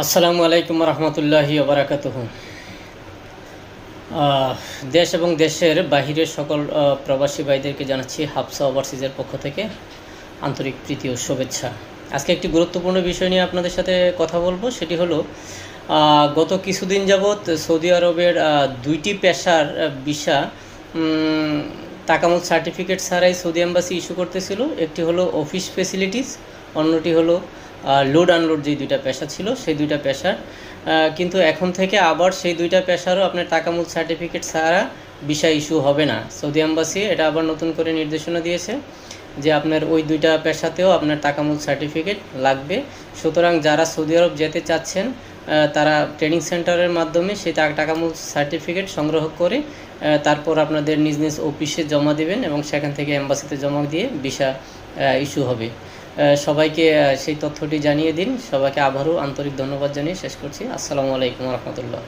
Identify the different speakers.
Speaker 1: আসসালামু আলাইকুম রহমতুল্লাহি ওবরাকাতুহু। দেশ এবং দেশের বাহিরের সকল প্রবাসী ভাইদেরকে জানাচ্ছি হাফসা ওভারসিজের পক্ষ থেকে আন্তরিক প্রীতি ও শুভেচ্ছা। আজকে একটি গুরুত্বপূর্ণ বিষয় নিয়ে আপনাদের সাথে কথা বলবো। সেটি হলো গত কিছুদিন যাবৎ সৌদি আরবের দুইটি পেশার ভিসা তাকামুল সার্টিফিকেট ছাড়াই সৌদি এম্বাসি ইস্যু করতেছিল। একটি হলো অফিস ফেসিলিটিস, অন্যটি হলো লোড আনলোড। যে দুইটা পেশা ছিল সেই দুইটা পেশার কিন্তু এখন থেকে আবার সেই দুইটা পেশারও আপনার তাকামুল সার্টিফিকেট ছাড়া ভিসা ইস্যু হবে না। সৌদি এম্বাসি এটা আবার নতুন করে নির্দেশনা দিয়েছে যে আপনার ওই দুইটা পেশাতেও আপনার তাকামুল সার্টিফিকেট লাগবে। সুতরাং যারা সৌদি আরব যেতে চাচ্ছেন তারা ট্রেনিং সেন্টারের মাধ্যমে সেই তাকামুল সার্টিফিকেট সংগ্রহ করে তারপর আপনাদের নিজ নিজ অফিসে জমা দেবেন এবং সেখান থেকে এম্বাসিতে জমা দিয়ে ভিসা ইস্যু হবে। সবাইকে সেই তথ্যটি জানিয়ে দিন। সবাইকে আবারও আন্তরিক ধন্যবাদ জানিয়ে শেষ করছি। আসসালামু আলাইকুম রহমতুল্লাহ।